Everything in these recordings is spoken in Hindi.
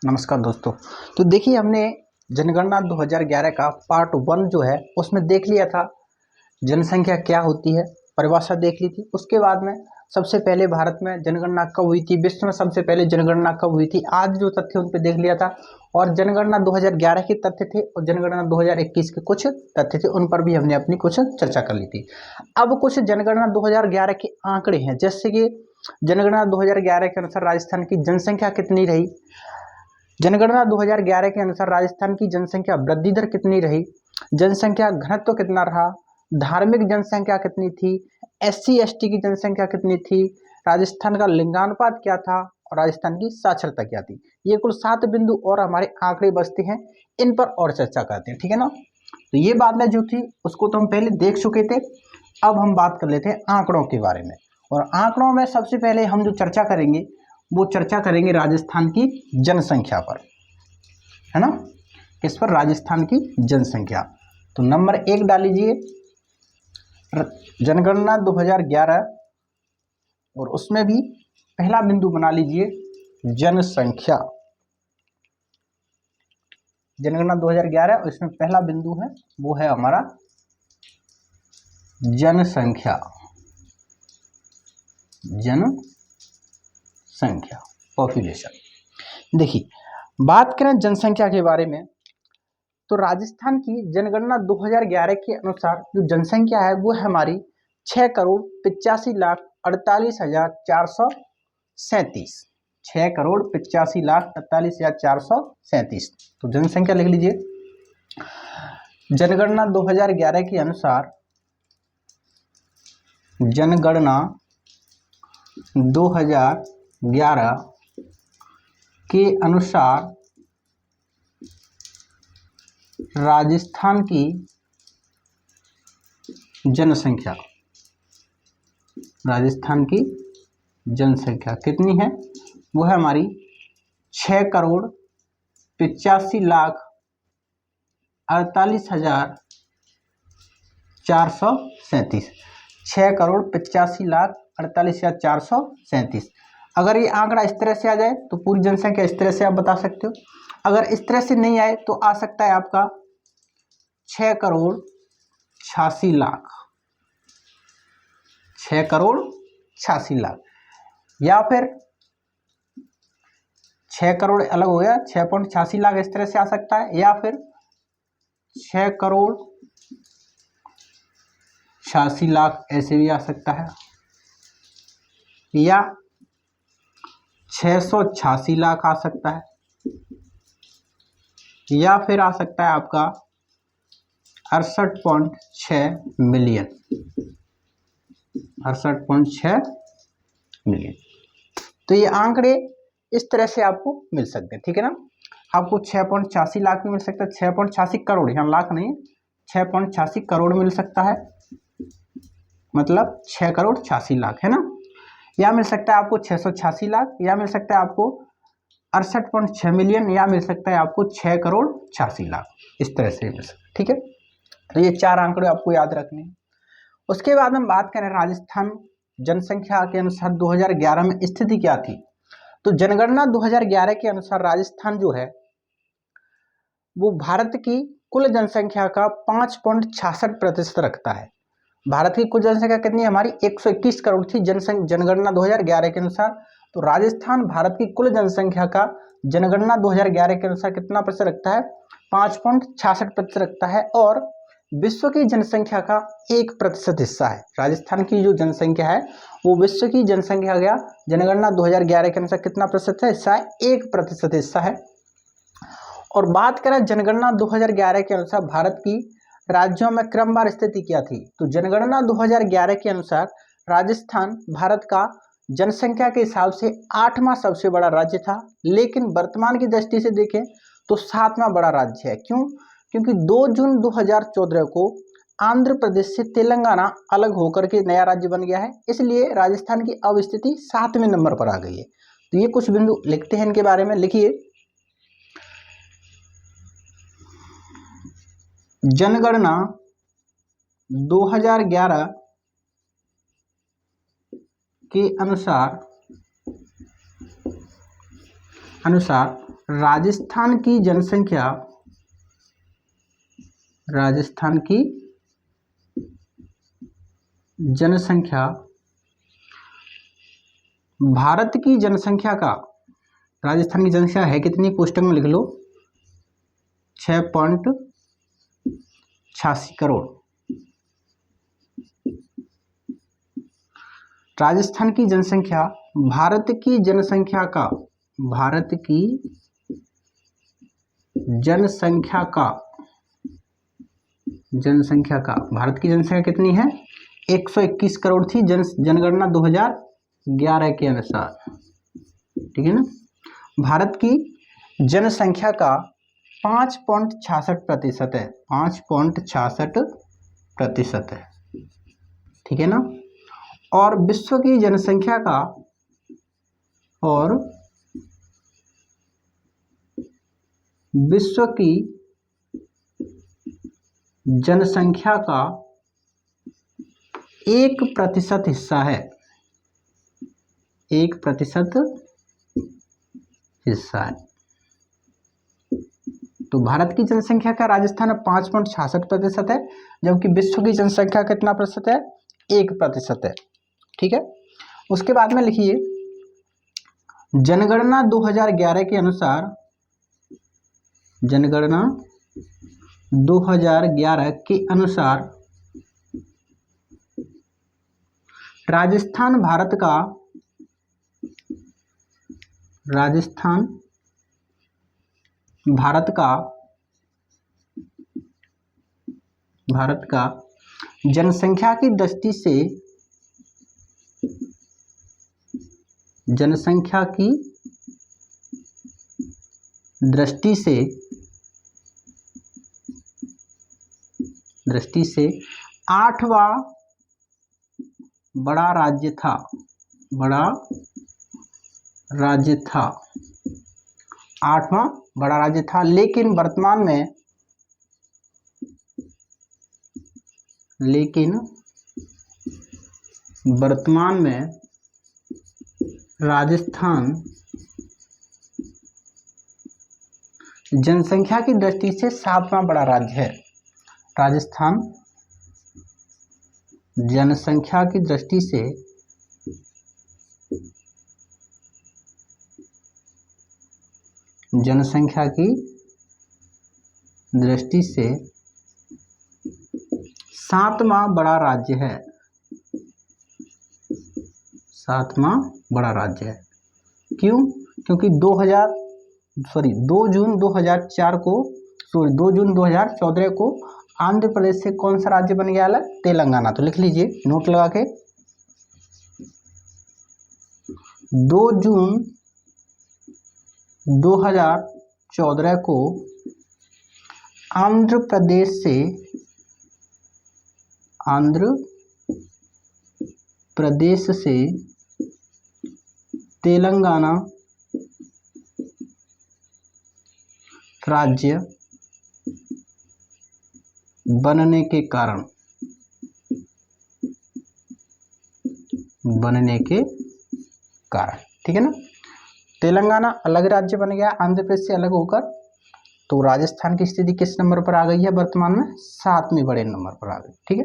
नमस्कार दोस्तों। तो देखिए, हमने जनगणना 2011 का पार्ट 1 जो है उसमें देख लिया था जनसंख्या क्या होती है, परिभाषा देख ली थी। उसके बाद में सबसे पहले भारत में जनगणना कब हुई थी, विश्व में सबसे पहले जनगणना कब हुई थी, आज जो तथ्य उन पर देख लिया था। और जनगणना 2011 के तथ्य थे और जनगणना 2021 के कुछ तथ्य थे, उन पर भी हमने अपनी कुछ चर्चा कर ली थी। अब कुछ जनगणना 2011 के आंकड़े हैं, जैसे कि जनगणना 2011 के अनुसार राजस्थान की जनसंख्या कितनी रही, जनगणना 2011 के अनुसार राजस्थान की जनसंख्या वृद्धि दर कितनी रही, जनसंख्या घनत्व कितना रहा, धार्मिक जनसंख्या कितनी थी, एससी एसटी की जनसंख्या कितनी थी, राजस्थान का लिंगानुपात क्या था और राजस्थान की साक्षरता क्या थी। ये कुल 7 बिंदु और हमारे आंकड़े बचते हैं, इन पर और चर्चा करते हैं, ठीक है ना। तो ये बात में जो थी उसको तो हम पहले देख चुके थे। अब हम बात कर लेते हैं आंकड़ों के बारे में। और आंकड़ों में सबसे पहले हम जो चर्चा करेंगे वो चर्चा करेंगे राजस्थान की जनसंख्या पर, है ना। किस पर? राजस्थान की जनसंख्या। तो नंबर 1 डाल लीजिए जनगणना 2011 और उसमें भी पहला बिंदु बना लीजिए जनसंख्या। जनगणना 2011 और इसमें पहला बिंदु है वो है हमारा जनसंख्या। जनसंख्या, पॉपुलेशन। देखिए, बात करें जनसंख्या के बारे में तो राजस्थान की जनगणना 2011 के अनुसार जो जनसंख्या है वो है हमारी 6,85,48,437। 6,85,48,437। तो जनसंख्या लिख लीजिए। जनगणना 2011 के अनुसार, जनगणना 2011 के अनुसार राजस्थान की जनसंख्या, राजस्थान की जनसंख्या कितनी है? वो है हमारी 6,85,48,437। 6,85,48,437। अगर ये आंकड़ा इस तरह से आ जाए तो पूरी जनसंख्या इस तरह से आप बता सकते हो। अगर इस तरह से नहीं आए तो आ सकता है आपका 6,86,00,000। 6,86,00,000 या फिर 6 करोड़ अलग हो गया, 6.86 लाख इस तरह से आ सकता है, या फिर 6,86,00,000 ऐसे भी आ सकता है, या 686,00,000 आ सकता है, या फिर आ सकता है आपका 68.6 मिलियन। 68.6 मिलियन। तो ये आंकड़े इस तरह से आपको मिल सकते हैं, ठीक है ना। आपको 6.86 लाख में मिल सकता है, 6.86 करोड़, यहाँ लाख नहीं, 6.86 करोड़ मिल सकता है, मतलब 6,86,00,000, है ना। या मिल सकता है आपको 686,00,000, या मिल सकता है आपको 68.6 मिलियन, या मिल सकता है आपको 6,86,00,000। इस तरह से मिल सकता है, ठीक है। तो ये 4 आंकड़े आपको याद रखने हैं। उसके बाद हम बात करें राजस्थान जनसंख्या के अनुसार 2011 में स्थिति क्या थी। तो जनगणना 2011 के अनुसार राजस्थान जो है वो भारत की कुल जनसंख्या का 5.66% रखता है। भारत की कुल जनसंख्या कितनी है? हमारी 121 करोड़ थी जनगणना 2011 के अनुसार। तो राजस्थान भारत की कुल जनसंख्या का जनगणना 2011 के अनुसार कितना प्रतिशत रखता है? 5.66% रखता है, और विश्व की जनसंख्या का 1% हिस्सा है। राजस्थान की जो जनसंख्या है वो विश्व की जनसंख्या का जनगणना 2011 के अनुसार कितना प्रतिशत है? हिस्सा है, 1% हिस्सा है। और बात करें जनगणना 2011 के अनुसार भारत की राज्यों में क्रमवार स्थिति क्या थी। तो जनगणना 2011 के अनुसार राजस्थान भारत का जनसंख्या के हिसाब से 8वां सबसे बड़ा राज्य था, लेकिन वर्तमान की दृष्टि से देखें तो 7वां बड़ा राज्य है। क्यों? क्योंकि 2 जून 2014 को आंध्र प्रदेश से तेलंगाना अलग होकर के नया राज्य बन गया है, इसलिए राजस्थान की अब स्थिति 7वें नंबर पर आ गई है। तो ये कुछ बिंदु लिखते हैं इनके बारे में। लिखिए, जनगणना 2011 के अनुसार राजस्थान की जनसंख्या भारत की जनसंख्या का, राजस्थान की जनसंख्या है कितनी, कोष्टक में लिख लो 6.86 करोड़। राजस्थान की जनसंख्या भारत की जनसंख्या का, भारत की जनसंख्या भारत की जनसंख्या कितनी है, 121 करोड़ थी जनगणना 2011 के अनुसार, ठीक है ना। भारत की जनसंख्या का 5.66% है, 5.66% है, ठीक है ना। और विश्व की जनसंख्या का, विश्व की जनसंख्या का 1% हिस्सा है, 1% हिस्सा है। तो भारत की जनसंख्या का राजस्थान 5.66% है, जबकि विश्व की जनसंख्या कितना प्रतिशत है, 1% है, ठीक है। उसके बाद में लिखिए जनगणना 2011 के अनुसार, जनगणना 2011 के अनुसार राजस्थान भारत का जनसंख्या की दृष्टि से 8वां बड़ा राज्य था, 8वां बड़ा राज्य था, लेकिन वर्तमान में राजस्थान जनसंख्या की दृष्टि से 7वां बड़ा राज्य है। राजस्थान जनसंख्या की दृष्टि से 7वां बड़ा राज्य है, 7वां बड़ा राज्य है। क्यों? क्योंकि 2 जून 2014 को आंध्र प्रदेश से कौन सा राज्य बन गया है? तेलंगाना। तो लिख लीजिए नोट लगा के, 2 जून 2014 को आंध्र प्रदेश से तेलंगाना राज्य बनने के कारण, ठीक है ना। तेलंगाना अलग राज्य बन गया आंध्र प्रदेश से अलग होकर। तो राजस्थान की स्थिति किस नंबर पर आ गई है वर्तमान में? 7वें बड़े नंबर पर आ गई, ठीक है।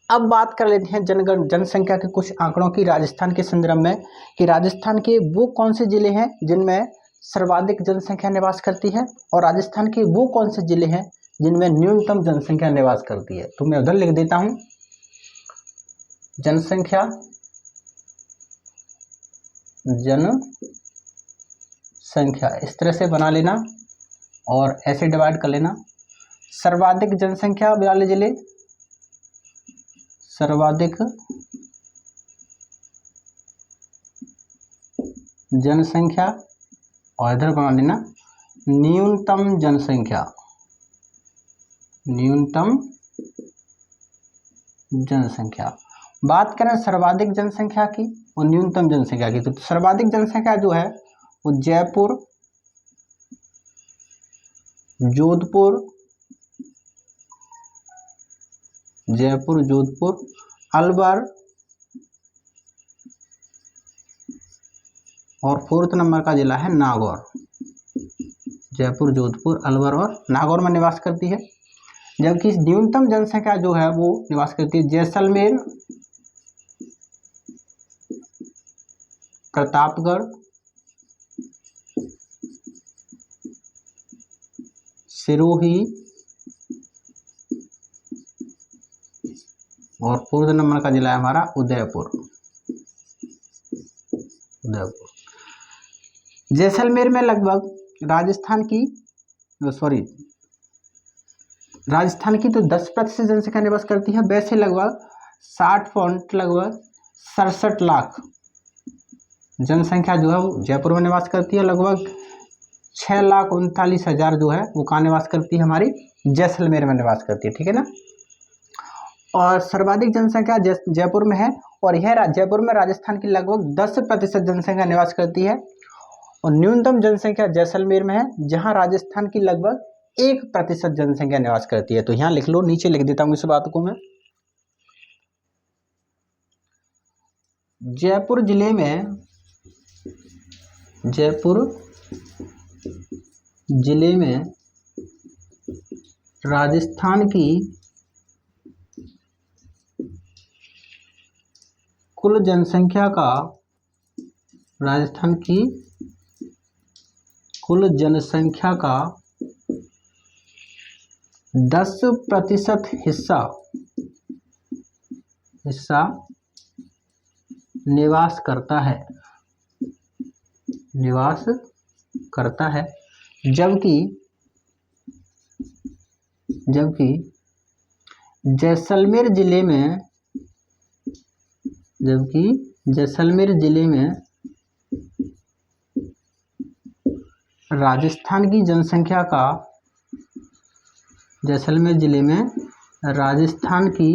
अब बात कर लेते हैं जनसंख्या के कुछ आंकड़ों की राजस्थान के संदर्भ में, कि राजस्थान के वो कौन से जिले हैं जिनमें सर्वाधिक जनसंख्या निवास करती है, और राजस्थान के वो कौन से जिले हैं जिनमें न्यूनतम जनसंख्या निवास करती है। तो मैं उधर लिख देता हूं, जनसंख्या इस तरह से बना लेना और ऐसे डिवाइड कर लेना। सर्वाधिक जनसंख्या वाले जिले, सर्वाधिक जनसंख्या, और इधर बना लेना न्यूनतम जनसंख्या। बात करें सर्वाधिक जनसंख्या की और न्यूनतम जनसंख्या की, तो सर्वाधिक जनसंख्या जो है वो जयपुर, जोधपुर, अलवर और 4th नंबर का जिला है नागौर। जयपुर, जोधपुर, अलवर और नागौर में निवास करती है। जबकि न्यूनतम जनसंख्या जो है वो निवास करती है जैसलमेर, प्रतापगढ़, सिरोही और 4 नंबर का जिला है हमारा उदयपुर। जैसलमेर में लगभग राजस्थान की तो 10% जनसंख्या निवास करती है। वैसे लगभग 67 लाख जनसंख्या जो है वो जयपुर में निवास करती है। लगभग 6,39,000 जो है वो कहाँ निवास करती है, हमारी जैसलमेर में निवास करती है। ठीक है ना। और सर्वाधिक जनसंख्या जयपुर में है और यह जयपुर में राजस्थान की लगभग 10% जनसंख्या निवास करती है। और न्यूनतम जनसंख्या जैसलमेर में है जहां राजस्थान की लगभग 1% जनसंख्या निवास करती है। तो यहाँ लिख लो, नीचे लिख देता हूँ इस बात को मैं। जयपुर जिले में राजस्थान की कुल जनसंख्या का 10% हिस्सा निवास करता है। जबकि जैसलमेर जिले में राजस्थान की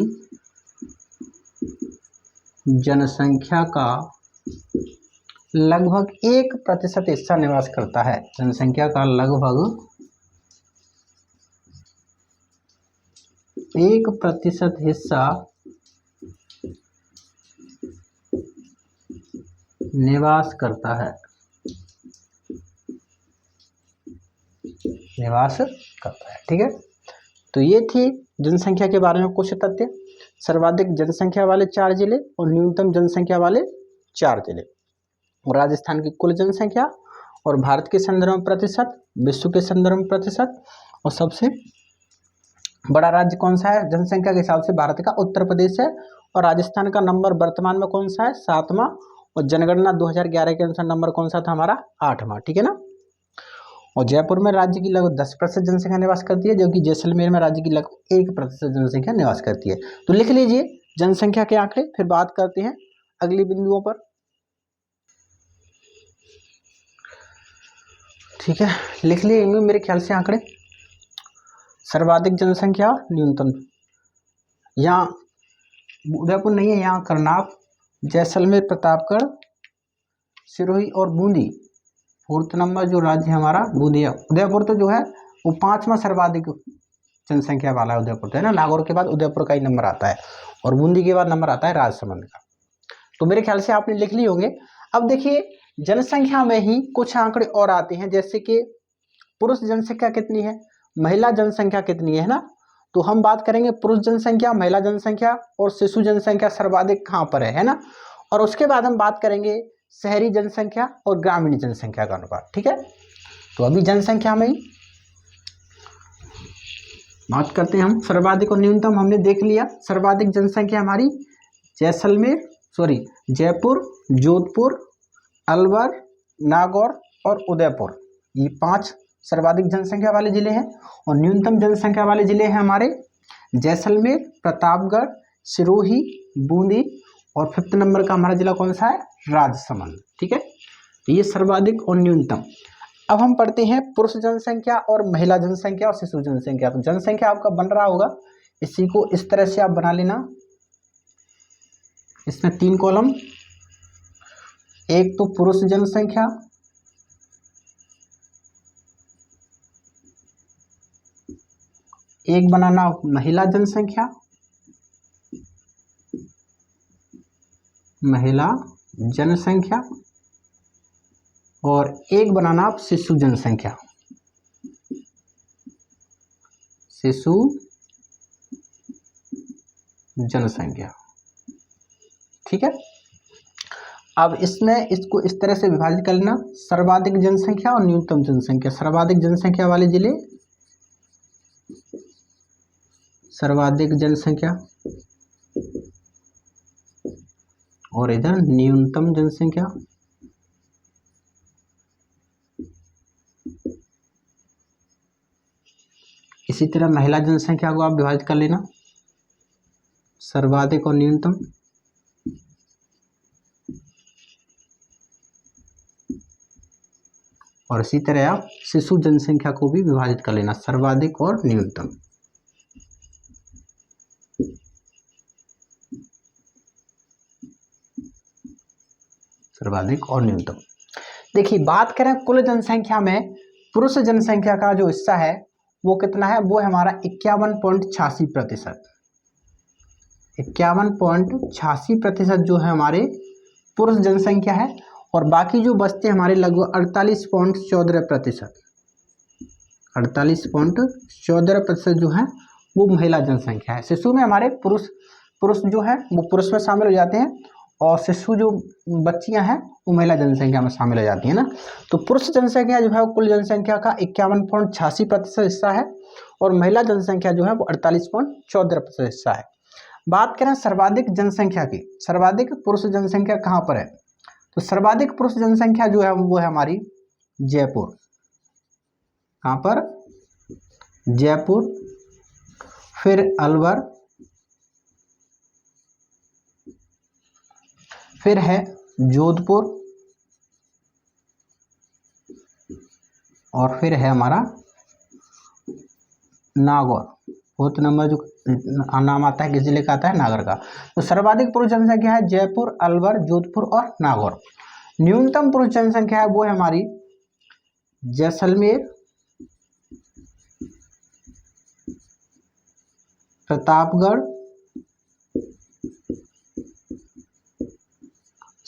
जनसंख्या का लगभग 1% हिस्सा निवास करता है। जनसंख्या का लगभग 1% हिस्सा निवास करता है। ठीक है। तो ये थी जनसंख्या के बारे में कुछ तथ्य। सर्वाधिक जनसंख्या वाले 4 जिले और न्यूनतम जनसंख्या वाले 4 जिले, और राजस्थान की कुल जनसंख्या और भारत के संदर्भ में प्रतिशत, विश्व के संदर्भ में प्रतिशत, और सबसे बड़ा राज्य कौन सा है जनसंख्या के हिसाब से, भारत का उत्तर प्रदेश है। और राजस्थान का नंबर वर्तमान में कौन सा है, 7वां। और जनगणना 2011 के अनुसार नंबर कौन सा था हमारा, 8वां। ठीक है ना। और जयपुर में राज्य की लगभग 10% जनसंख्या निवास करती है, जबकि जैसलमेर में राज्य की लगभग 1% जनसंख्या निवास करती है। तो लिख लीजिए जनसंख्या के आंकड़े, फिर बात करते हैं अगली बिंदुओं पर। ठीक है, लिख लिए मेरे ख्याल से आंकड़े। सर्वाधिक जनसंख्या, न्यूनतम, यहाँ उदयपुर नहीं है, यहाँ करनाल, जैसलमेर, प्रतापगढ़, सिरोही और बूंदी। 4th नंबर जो राज्य है हमारा बूंदिया। उदयपुर तो जो है वो 5वां सर्वाधिक जनसंख्या वाला है उदयपुर, तो है ना। नागौर के बाद उदयपुर का ही नंबर आता है और बूंदी के बाद नंबर आता है राजसमंद का। तो मेरे ख्याल से आपने लिख लिए होंगे। अब देखिए जनसंख्या में ही कुछ आंकड़े और आते हैं, जैसे कि पुरुष जनसंख्या कितनी है, महिला जनसंख्या कितनी है ना। तो हम बात करेंगे पुरुष जनसंख्या, महिला जनसंख्या और शिशु जनसंख्या सर्वाधिक कहाँ पर है ना। और उसके बाद हम बात करेंगे शहरी जनसंख्या और ग्रामीण जनसंख्या का अनुपात। ठीक है, तो अभी जनसंख्या में ही बात करते हैं हम। सर्वाधिक और न्यूनतम हमने देख लिया। सर्वाधिक जनसंख्या हमारी जयपुर, जोधपुर, अलवर, नागौर और उदयपुर, ये 5 सर्वाधिक जनसंख्या वाले जिले हैं। और न्यूनतम जनसंख्या वाले जिले हैं हमारे जैसलमेर, प्रतापगढ़, सिरोही, बूंदी, और 5th नंबर का हमारा जिला कौन सा है, राजसमंद। ठीक है, ये सर्वाधिक और न्यूनतम। अब हम पढ़ते हैं पुरुष जनसंख्या और महिला जनसंख्या और शिशु जनसंख्या। तो जनसंख्या आपका बन रहा होगा, इसी को इस तरह से आप बना लेना। इसमें 3 कॉलम, एक तो पुरुष जनसंख्या, एक बनाना महिला जनसंख्या, और एक बनाना आप शिशु जनसंख्या। शिशु जनसंख्या। ठीक है, अब इसमें इसको इस तरह से विभाजित कर लेना, सर्वाधिक जनसंख्या और न्यूनतम जनसंख्या। सर्वाधिक जनसंख्या वाले जिले, सर्वाधिक जनसंख्या, और इधर न्यूनतम जनसंख्या। इसी तरह महिला जनसंख्या को आप विभाजित कर लेना, सर्वाधिक और न्यूनतम। और इसी तरह आप शिशु जनसंख्या को भी विभाजित कर लेना, सर्वाधिक और न्यूनतम। सर्वाधिक और न्यूनतम। देखिए, बात करें कुल जनसंख्या में पुरुष जनसंख्या का जो हिस्सा है वो कितना है, वो है हमारा 51.86%। 51.86% जो है हमारे पुरुष जनसंख्या है, और बाकी जो बचते हमारे लगभग 48.14%। 48.14% जो है वो महिला जनसंख्या है। शिशु में हमारे पुरुष जो है वो पुरुष में शामिल हो जाते हैं, और शिशु जो बच्चियां हैं वो महिला जनसंख्या में शामिल हो जाती है ना। तो पुरुष जनसंख्या जो है वो कुल जनसंख्या का 51.86% हिस्सा है, और महिला जनसंख्या जो है वो 48.14% हिस्सा है। बात करें सर्वाधिक जनसंख्या की, सर्वाधिक पुरुष जनसंख्या कहाँ पर है, तो सर्वाधिक पुरुष जनसंख्या जो है वो है हमारी जयपुर। कहाँ पर, जयपुर, फिर अलवर, फिर है जोधपुर, और फिर है हमारा नागौर। फोर्थ नंबर जो नाम आता है किस जिले का आता है, नागौर का। तो सर्वाधिक पुरुष जनसंख्या है जयपुर, अलवर, जोधपुर और नागौर। न्यूनतम पुरुष जनसंख्या है वो है हमारी जैसलमेर, प्रतापगढ़,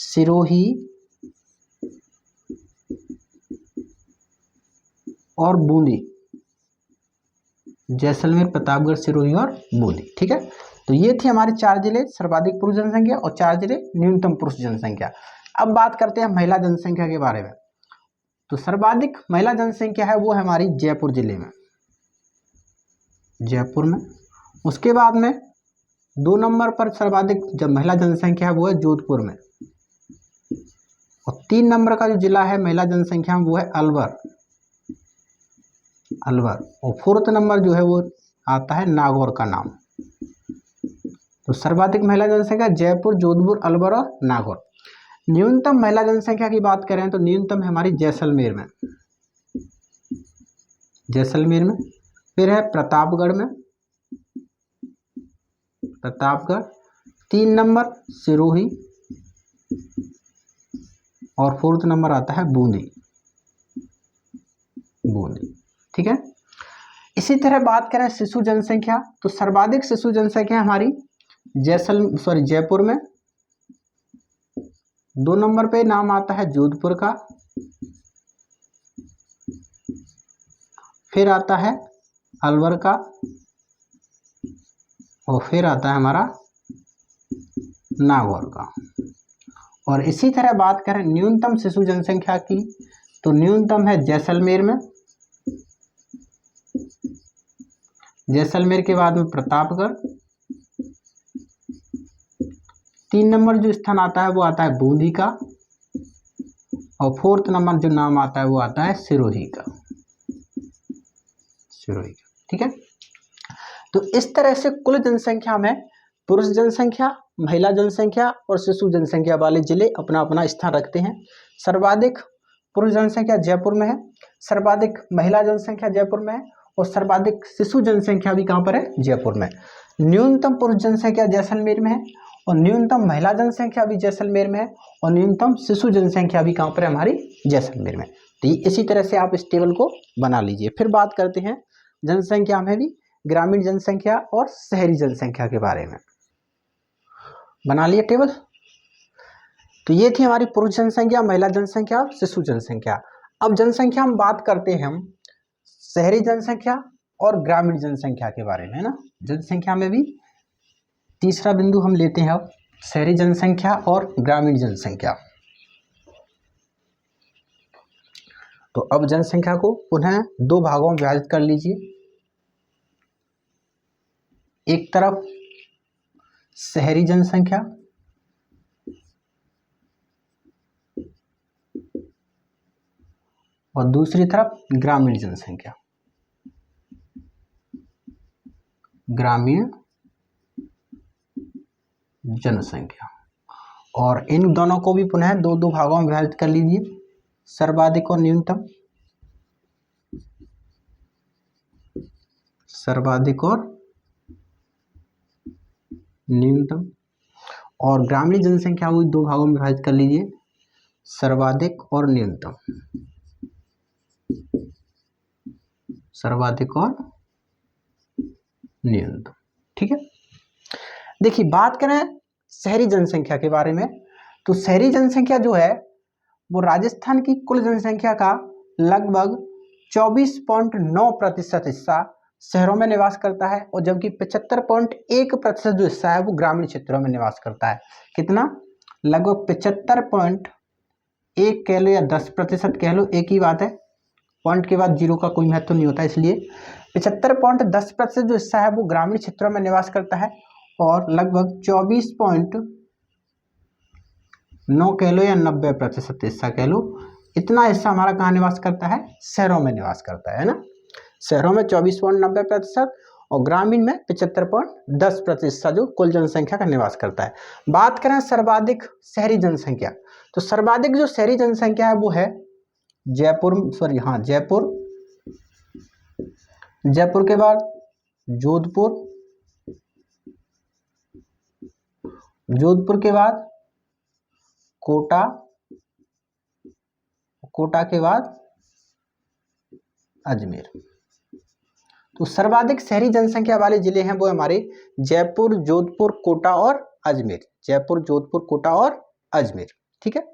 सिरोही और बूंदी। जैसलमेर, प्रतापगढ़, सिरोही और बूंदी। ठीक है, तो ये थे हमारे 4 जिले सर्वाधिक पुरुष जनसंख्या और 4 जिले न्यूनतम पुरुष जनसंख्या। अब बात करते हैं महिला जनसंख्या के बारे में। तो सर्वाधिक महिला जनसंख्या है वो है हमारी जयपुर जिले में, जयपुर में। उसके बाद में 2 नंबर पर सर्वाधिक जब महिला जनसंख्या है वो है जोधपुर में, और 3 नंबर का जो जिला है महिला जनसंख्या में वो है अलवर, और 4th नंबर जो है वो आता है नागौर का नाम। तो सर्वाधिक महिला जनसंख्या जयपुर, जोधपुर, अलवर और नागौर। न्यूनतम महिला जनसंख्या की बात करें तो न्यूनतम है हमारी जैसलमेर में, जैसलमेर में। फिर है प्रतापगढ़ में, प्रतापगढ़। 3 नंबर सिरोही, और 4th नंबर आता है बूंदी, बूंदी। ठीक है, इसी तरह बात करें शिशु जनसंख्या, तो सर्वाधिक शिशु जनसंख्या हमारी जयपुर में। 2 नंबर पे नाम आता है जोधपुर का, फिर आता है अलवर का, और फिर आता है हमारा नागौर का। और इसी तरह बात करें न्यूनतम शिशु जनसंख्या की, तो न्यूनतम है जैसलमेर में, जैसलमेर के बाद में प्रतापगढ़। 3 नंबर जो स्थान आता है वो आता है बूंदी का, और 4th नंबर जो नाम आता है वो आता है सिरोही का, सिरोही का। ठीक है, तो इस तरह से कुल जनसंख्या में पुरुष जनसंख्या, महिला जनसंख्या और शिशु जनसंख्या वाले जिले अपना अपना स्थान रखते हैं। सर्वाधिक पुरुष जनसंख्या जयपुर में है, सर्वाधिक महिला जनसंख्या जयपुर में है, और सर्वाधिक शिशु जनसंख्या भी कहाँ पर है, जयपुर में। न्यूनतम पुरुष जनसंख्या जैसलमेर में है, और न्यूनतम महिला जनसंख्या भी जैसलमेर में है, और न्यूनतम शिशु जनसंख्या भी कहाँ पर है, हमारी जैसलमेर में। तो इसी तरह से आप इस टेबल को बना लीजिए। फिर बात करते हैं जनसंख्या में भी ग्रामीण जनसंख्या और शहरी जनसंख्या के बारे में। बना लिए टेबल। तो ये थी हमारी पुरुष जनसंख्या, महिला जनसंख्या और शिशु जनसंख्या। अब जनसंख्या हम बात करते हैं हम शहरी जनसंख्या और ग्रामीण जनसंख्या के बारे में, है ना। जनसंख्या में भी तीसरा बिंदु हम लेते हैं अब शहरी जनसंख्या और ग्रामीण जनसंख्या। तो अब जनसंख्या को पुनः दो भागों में विभाजित कर लीजिए। एक तरफ शहरी जनसंख्या और दूसरी तरफ ग्रामीण जनसंख्या। ग्रामीण जनसंख्या, और इन दोनों को भी पुनः दो दो भागों में विभाजित कर लीजिए, सर्वाधिक और न्यूनतम। सर्वाधिक और न्यूनतम। और ग्रामीण जनसंख्या को दो भागों में विभाजित कर लीजिए, सर्वाधिक और न्यूनतम। सर्वाधिक और न्यूनतम, ठीक है। देखिए, बात करें शहरी जनसंख्या के बारे में, तो शहरी जनसंख्या जो है वो राजस्थान की कुल जनसंख्या का लगभग 24.9% हिस्सा शहरों में निवास करता है, और जबकि 75.1% जो हिस्सा है वो ग्रामीण क्षेत्रों में निवास करता है। कितना? लगभग 75.1 कह लो या 10% कह लो, एक ही बात है। पॉइंट के बाद जीरो का कोई महत्व नहीं होता, इसलिए 75.10% जो हिस्सा है वो ग्रामीण क्षेत्रों में निवास करता है, और लगभग 24.9 कह लो या 90% हिस्सा कह लो, इतना हिस्सा हमारा कहाँ निवास करता है? शहरों में निवास करता है ना। शहरों में 24.90% और ग्रामीण में 75.10% जो कुल जनसंख्या का निवास करता है। बात करें सर्वाधिक शहरी जनसंख्या, तो सर्वाधिक जो शहरी जनसंख्या है वो है जयपुर के बाद जोधपुर के बाद कोटा के बाद अजमेर। तो सर्वाधिक शहरी जनसंख्या वाले जिले हैं वो हमारे जयपुर, जोधपुर, कोटा और अजमेर। जयपुर, जोधपुर, कोटा और अजमेर, ठीक है।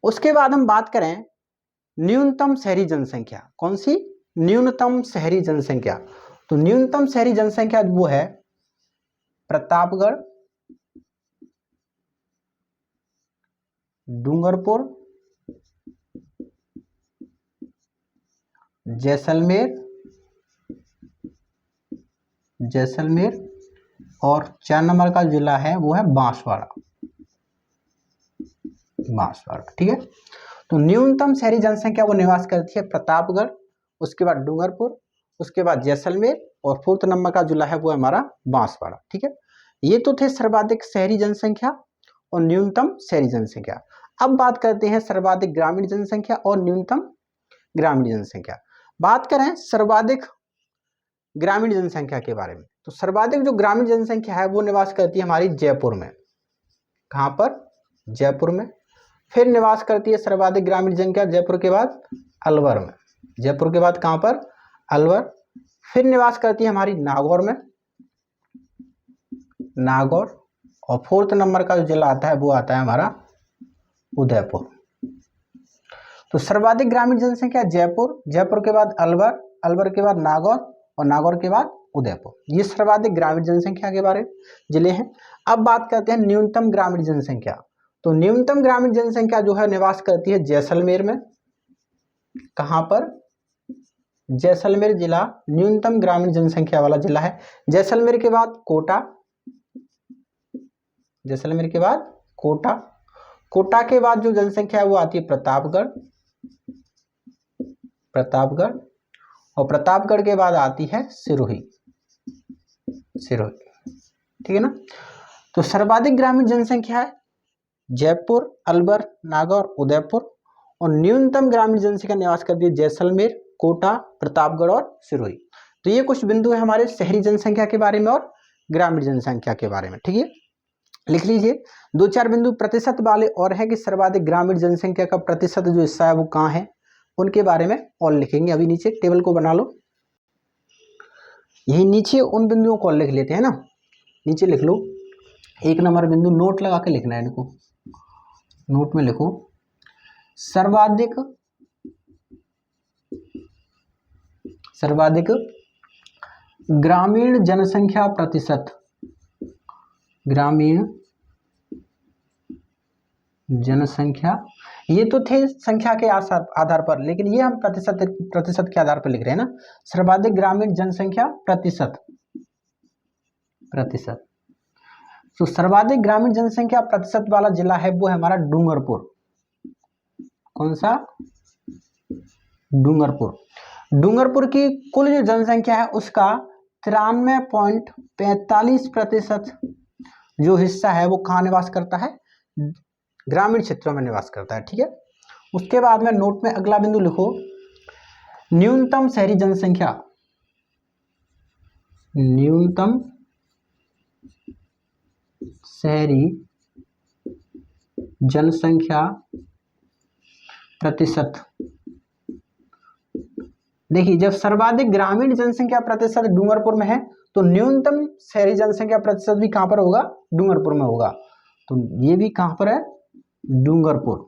उसके बाद हम बात करें न्यूनतम शहरी जनसंख्या। कौन सी? न्यूनतम शहरी जनसंख्या। तो न्यूनतम शहरी जनसंख्या वो है प्रतापगढ़, डूंगरपुर, जैसलमेर और 4 नंबर का जिला है वो है बांसवाड़ा, ठीक है। तो न्यूनतम शहरी जनसंख्या वो निवास करती है प्रतापगढ़, उसके बाद डूंगरपुर, उसके बाद जैसलमेर, और 4 नंबर का जिला है वो हमारा बांसवाड़ा, ठीक है। ये तो थे सर्वाधिक शहरी जनसंख्या और न्यूनतम शहरी जनसंख्या। अब बात करते हैं सर्वाधिक ग्रामीण जनसंख्या और न्यूनतम ग्रामीण जनसंख्या। बात करें सर्वाधिक ग्रामीण जनसंख्या के बारे में, तो सर्वाधिक जो ग्रामीण जनसंख्या है वो निवास करती है हमारी जयपुर में। कहाँ पर? जयपुर में। फिर निवास करती है सर्वाधिक ग्रामीण जनसंख्या जयपुर के बाद अलवर में। जयपुर के बाद कहाँ पर? अलवर। फिर निवास करती है हमारी नागौर में, नागौर। और 4 नंबर का जो जिला आता है वो आता है हमारा उदयपुर। तो सर्वाधिक ग्रामीण जनसंख्या जयपुर, जयपुर के बाद अलवर, अलवर के बाद नागौर और नागौर के बाद उदयपुर। ये सर्वाधिक ग्रामीण जनसंख्या के बारे जिले हैं। अब बात करते हैं न्यूनतम ग्रामीण जनसंख्या। तो न्यूनतम ग्रामीण जनसंख्या जो है निवास करती है जैसलमेर में। कहाँ पर? जैसलमेर जिला न्यूनतम ग्रामीण जनसंख्या वाला जिला है। जैसलमेर के बाद कोटा, जैसलमेर के बाद कोटा, कोटा के बाद जो जनसंख्या है वो आती है प्रतापगढ़, और प्रतापगढ़ के बाद आती है सिरोही, ठीक है ना। तो सर्वाधिक ग्रामीण जनसंख्या है जयपुर, अलवर, नागौर, उदयपुर, और न्यूनतम ग्रामीण जनसंख्या निवास करती है जैसलमेर, कोटा, प्रतापगढ़ और सिरोही। तो ये कुछ बिंदु है हमारे शहरी जनसंख्या के बारे में और ग्रामीण जनसंख्या के बारे में, ठीक है। लिख लीजिए 2-4 बिंदु प्रतिशत वाले और है कि सर्वाधिक ग्रामीण जनसंख्या का प्रतिशत जो हिस्सा है वो कहाँ है, उनके बारे में और लिखेंगे। अभी नीचे टेबल को बना लो, यही नीचे उन बिंदुओं को लिख लेते हैं ना। नीचे लिख लो 1 नंबर बिंदु, नोट लगा के लिखना है इनको। नोट में लिखो सर्वाधिक ग्रामीण जनसंख्या प्रतिशत, ग्रामीण जनसंख्या, ये तो थे संख्या के आधार पर, लेकिन ये हम प्रतिशत के आधार पर लिख रहे हैं ना। सर्वाधिक ग्रामीण जनसंख्या प्रतिशत, तो सर्वाधिक ग्रामीण जनसंख्या प्रतिशत वाला जिला है वो है हमारा डूंगरपुर। कौन सा? डूंगरपुर। डूंगरपुर की कुल जो जनसंख्या है उसका 93.45% जो हिस्सा है वो कहाँ निवास करता है? ग्रामीण क्षेत्रों में निवास करता है। ठीक है, उसके बाद में नोट में अगला बिंदु लिखो, न्यूनतम शहरी जनसंख्या, न्यूनतम शहरी जनसंख्या प्रतिशत। देखिए, जब सर्वाधिक ग्रामीण जनसंख्या प्रतिशत डूंगरपुर में है तो न्यूनतम शहरी जनसंख्या प्रतिशत भी कहां पर होगा? डूंगरपुर में होगा। तो ये भी कहां पर है? डूंगरपुर।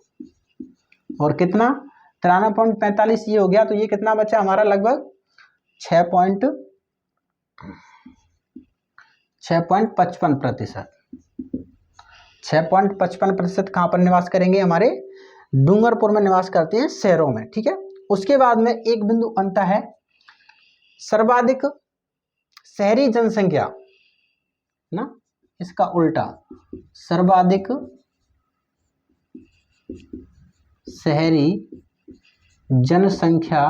और कितना? 93.45 ये हो गया, तो ये कितना बचा हमारा? लगभग 6.55%। 6.55% कहां पर निवास करेंगे? हमारे डूंगरपुर में निवास करते हैं, शहरों में। ठीक है, उसके बाद में एक बिंदु अंत है, सर्वाधिक शहरी जनसंख्या ना, इसका उल्टा, सर्वाधिक शहरी जनसंख्या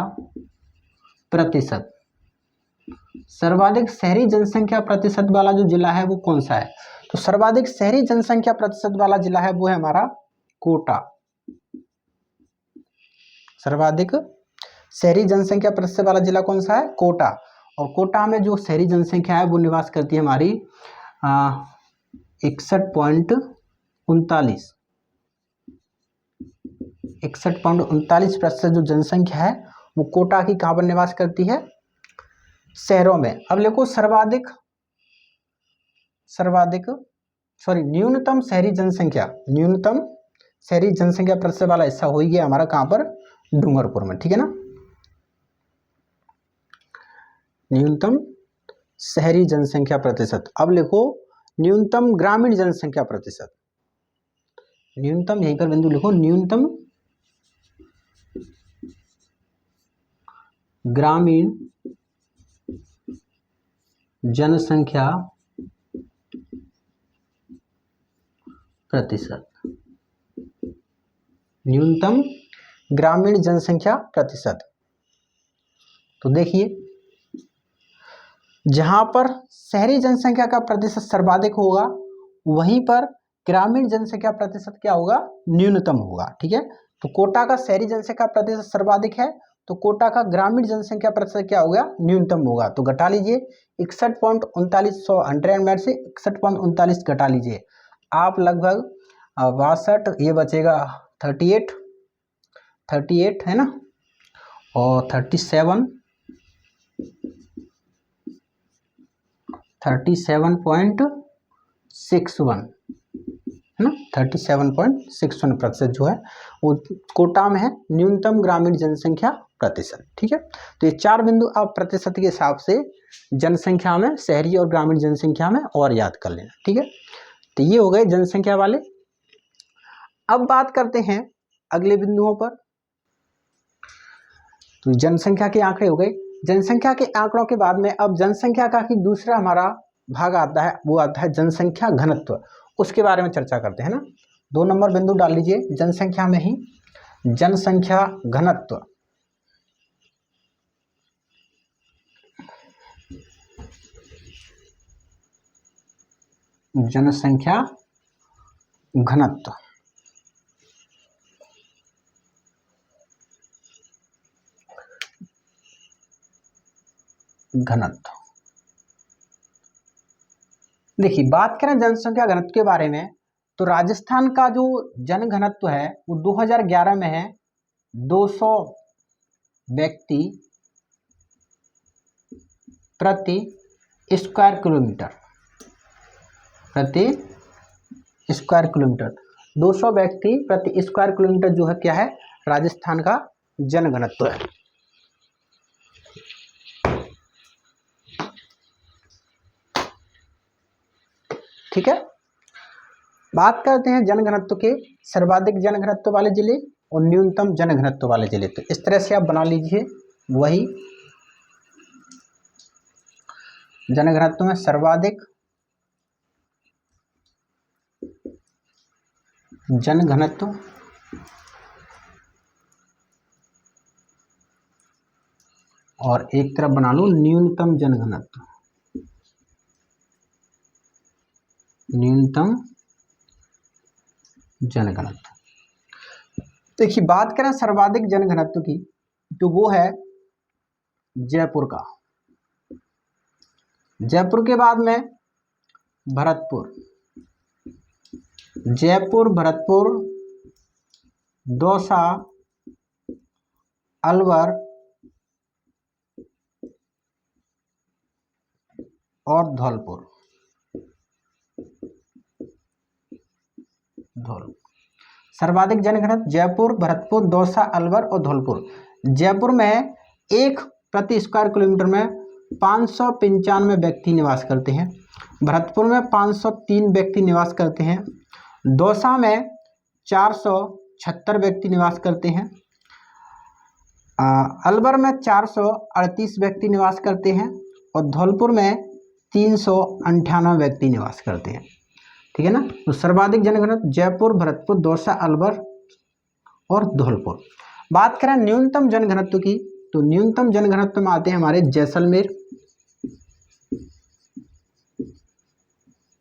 प्रतिशत। सर्वाधिक शहरी जनसंख्या प्रतिशत वाला जो जिला है वो कौन सा है? तो सर्वाधिक शहरी जनसंख्या प्रतिशत वाला जिला है वो है हमारा कोटा। सर्वाधिक शहरी जनसंख्या प्रतिशत वाला जिला कौन सा है? कोटा। और कोटा में जो शहरी जनसंख्या है वो निवास करती है हमारी 61.39% जो जनसंख्या है वो कोटा की कहां पर निवास करती है? शहरों में। अब देखो, न्यूनतम शहरी जनसंख्या, न्यूनतम शहरी जनसंख्या प्रतिशत वाला हिस्सा हो ही गया हमारा कहां पर? डूंगरपुर में। ठीक है ना, न्यूनतम शहरी जनसंख्या प्रतिशत। अब लिखो न्यूनतम ग्रामीण जनसंख्या प्रतिशत, न्यूनतम यहीं पर बिंदु लिखो, न्यूनतम ग्रामीण जनसंख्या प्रतिशत, न्यूनतम ग्रामीण जनसंख्या प्रतिशत। तो देखिए, जहां पर शहरी जनसंख्या का प्रतिशत सर्वाधिक होगा वहीं पर ग्रामीण जनसंख्या प्रतिशत क्या होगा? न्यूनतम होगा। ठीक है, तो कोटा का शहरी जनसंख्या प्रतिशत सर्वाधिक है तो कोटा का ग्रामीण जनसंख्या प्रतिशत क्या होगा? न्यूनतम होगा। तो घटा लीजिए 61.39, 100 में से 61.39 घटा लीजिए, आप लगभग 62, ये बचेगा 38 है ना, और 37.61 है ना, 37.61% जो है वो कोटा में है, न्यूनतम ग्रामीण जनसंख्या प्रतिशत। ठीक है, तो ये 4 बिंदु आप प्रतिशत के हिसाब से जनसंख्या में, शहरी और ग्रामीण जनसंख्या में और याद कर लेना। ठीक है, तो ये हो गए जनसंख्या वाले। अब बात करते हैं अगले बिंदुओं पर। तो जनसंख्या के आंकड़े हो गए। जनसंख्या के आंकड़ों के बाद में अब जनसंख्या का ही दूसरा हमारा भाग आता है, वो आता है जनसंख्या घनत्व। उसके बारे में चर्चा करते हैं ना। 2 नंबर बिंदु डाल लीजिए, जनसंख्या में ही जनसंख्या घनत्व। जनसंख्या घनत्व, घनत्व। देखिए, बात करें जनसंख्या घनत्व के बारे में तो राजस्थान का जो जन घनत्व है वो 2011 में है 200 व्यक्ति प्रति स्क्वायर किलोमीटर, 200 व्यक्ति प्रति स्क्वायर किलोमीटर जो है क्या है? राजस्थान का जन घनत्व है। ठीक है। बात करते हैं जनघनत्व के, सर्वाधिक जनघनत्व वाले जिले और न्यूनतम जनघनत्व वाले जिले। तो इस तरह से आप बना लीजिए, वही जनघनत्व में सर्वाधिक जनघनत्व और एक तरफ बना लो न्यूनतम जनघनत्व, न्यूनतम जनघनत्व। देखिए बात करें सर्वाधिक जनघनत्व की, तो वो है जयपुर का, जयपुर के बाद में भरतपुर, जयपुर, भरतपुर, दौसा, अलवर और धौलपुर। सर्वाधिक जनघनत्व जयपुर, भरतपुर, दौसा, अलवर और धौलपुर। जयपुर में 1 प्रति स्क्वायर किलोमीटर में 595 व्यक्ति निवास करते हैं, भरतपुर में 503 व्यक्ति निवास करते हैं, दौसा में 476 व्यक्ति निवास करते हैं, अलवर में 438 व्यक्ति निवास करते हैं और धौलपुर में 398 व्यक्ति निवास करते हैं, ठीक है ना। तो सर्वाधिक जनघनत्व जयपुर, भरतपुर, दौसा, अलवर और धौलपुर। बात करें न्यूनतम जनघनत्व की, तो न्यूनतम जनघनत्व में आते हैं हमारे जैसलमेर,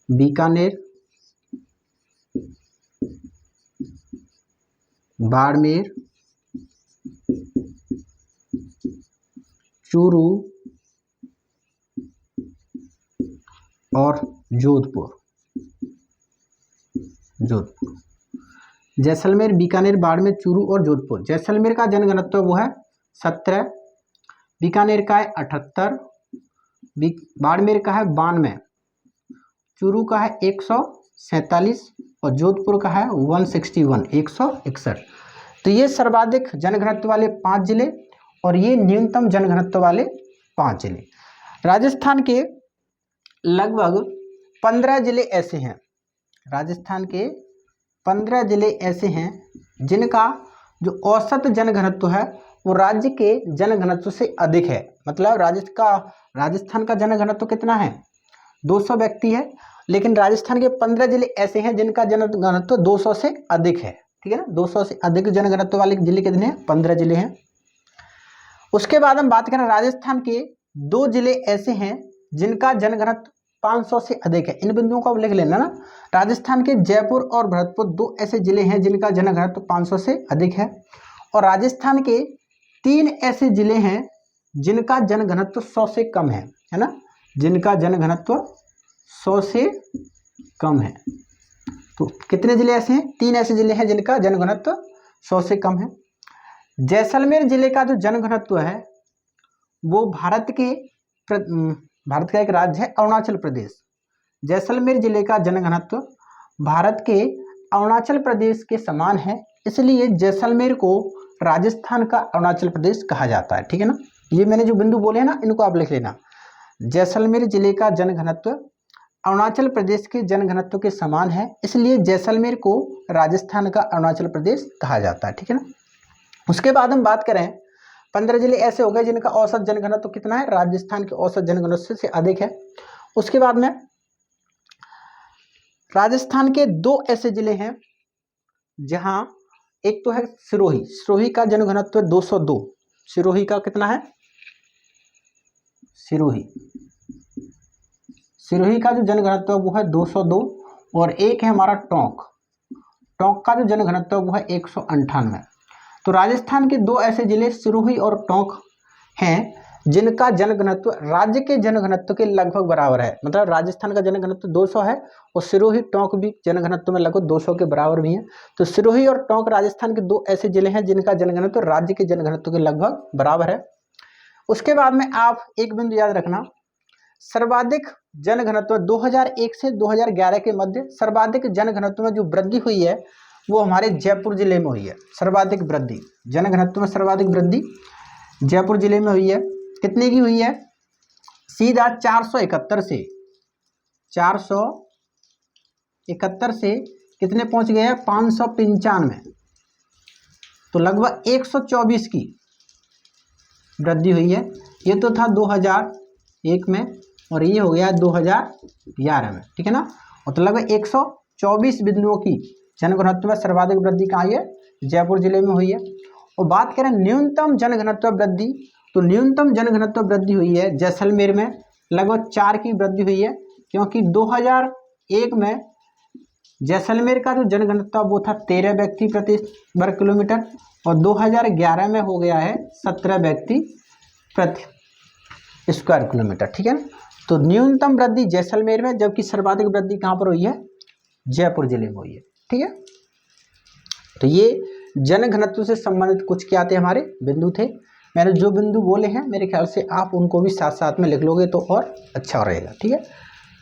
बीकानेर, बाड़मेर, चूरू और जोधपुर। जैसलमेर, बीकानेर, बाड़मेर, चूरू और जोधपुर। जैसलमेर का जनघनत्व वो है 17, बीकानेर का है 78, बाड़मेर का है 92, चूरू का है 147 और जोधपुर का है 161, 161। तो ये सर्वाधिक जनघनत्व वाले 5 जिले और ये न्यूनतम जनघनत्व वाले 5 जिले। राजस्थान के लगभग 15 जिले ऐसे हैं, राजस्थान के 15 जिले ऐसे हैं जिनका जो औसत जनघनत्व है वो राज्य के जनघनत्व से अधिक है। मतलब राजस्थान का जनघनत्व कितना है, 200 व्यक्ति है, लेकिन राजस्थान के 15 जिले ऐसे हैं जिनका जनघनत्व 200 से अधिक है, ठीक है ना। 200 से अधिक जनघनत्व वाले जिले कितने हैं, 15 जिले हैं। उसके बाद हम बात करें राजस्थान के 2 जिले ऐसे हैं जिनका जनघनत्व 500 से अधिक है। इन बिंदुओं को आप लिख लेना ना। राजस्थान के जयपुर और भरतपुर 2 ऐसे जिले हैं जिनका जनघनत्व 500 से अधिक है और राजस्थान के 3 ऐसे जिले हैं जिनका जनघनत्व 100 से कम है ना, जिनका जनघनत्व 100 से कम है। तो कितने जिले ऐसे हैं, 3 ऐसे जिले हैं जिनका जनघनत्व 100 से कम है। जैसलमेर जिले का जो जनघनत्व है वो भारत का एक राज्य है अरुणाचल प्रदेश। जैसलमेर जिले का जनघनत्व भारत के अरुणाचल प्रदेश के समान है, इसलिए जैसलमेर को राजस्थान का अरुणाचल प्रदेश कहा जाता है, ठीक है ना। ये मैंने जो बिंदु बोले हैं ना, इनको आप लिख लेना। जैसलमेर जिले का जनघनत्व अरुणाचल प्रदेश के जनघनत्व के समान है, इसलिए जैसलमेर को राजस्थान का अरुणाचल प्रदेश कहा जाता है, ठीक है ना। उसके बाद हम बात करें 15 जिले ऐसे हो गए जिनका औसत जनघनत्व कितना है, राजस्थान के औसत जनघनत्व से अधिक है। उसके बाद में राजस्थान के 2 ऐसे जिले हैं जहां एक तो है सिरोही, सिरोही का जनघनत्व 202, सिरोही का कितना है, सिरोही का जो जनघनत्व वो है 202 और एक है हमारा टोंक का जो जनघनत्व वो है 198। तो राजस्थान के 2 ऐसे जिले सिरोही और टोंक हैं जिनका जनघनत्व राज्य के जनघनत्व के लगभग बराबर है। मतलब राजस्थान का जनघनत्व 200 है और सिरोही टोंक भी जनघनत्व में लगभग 200 के बराबर भी हैं। तो सिरोही और टोंक राजस्थान के 2 ऐसे जिले हैं जिनका जनघनत्व राज्य के जनघनत्व के लगभग बराबर है। उसके बाद में आप एक बिंदु याद रखना, सर्वाधिक जनघनत्व 2001 से 2011 के मध्य सर्वाधिक जनघनत्व में जो वृद्धि हुई है वो हमारे जयपुर जिले में हुई है। सर्वाधिक वृद्धि जनघनत्व में सर्वाधिक वृद्धि जयपुर जिले में हुई है। कितने की हुई है, सीधा 471 से 471 71 से कितने पहुंच गए हैं, 595। तो लगभग 124 की वृद्धि हुई है। ये तो था 2001 में और ये हो गया 2011 में, ठीक है ना। और तो लगभग 124 बिंदुओं की जनघनत्व में सर्वाधिक वृद्धि कहाँ है, जयपुर जिले में हुई है। और बात करें न्यूनतम जनघनत्व वृद्धि, तो न्यूनतम जनघनत्व वृद्धि हुई है जैसलमेर में, लगभग 4 की वृद्धि हुई है, क्योंकि 2001 में जैसलमेर का जो जनघनत्व वो था 13 व्यक्ति प्रति वर्ग किलोमीटर और 2011 में हो गया है 17 व्यक्ति प्रति स्क्वायर किलोमीटर, ठीक है ना। तो न्यूनतम वृद्धि जैसलमेर में, जबकि सर्वाधिक वृद्धि कहाँ पर हुई है, जयपुर जिले में हुई है, ठीक है। तो ये जनघनत्व से संबंधित कुछ क्या थे, हमारे बिंदु थे। मैंने जो बिंदु बोले हैं मेरे ख्याल से आप उनको भी साथ साथ में लिख लोगे तो और अच्छा रहेगा, ठीक है।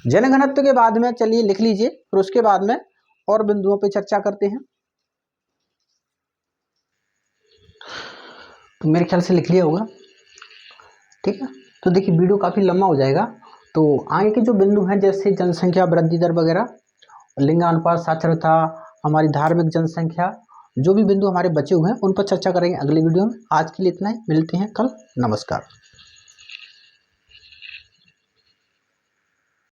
जनघनत्व के बाद में चलिए लिख लीजिए, फिर उसके बाद में और बिंदुओं पे चर्चा करते हैं। तो मेरे ख्याल से लिख लिया होगा, ठीक है। तो देखिए वीडियो काफ़ी लंबा हो जाएगा, तो आगे के जो बिंदु हैं जैसे जनसंख्या वृद्धि दर वगैरह, लिंगानुपात, साक्षरता, हमारी धार्मिक जनसंख्या, जो भी बिंदु हमारे बचे हुए हैं उन पर चर्चा करेंगे अगली वीडियो में। आज के लिए इतना ही, मिलते हैं कल, नमस्कार।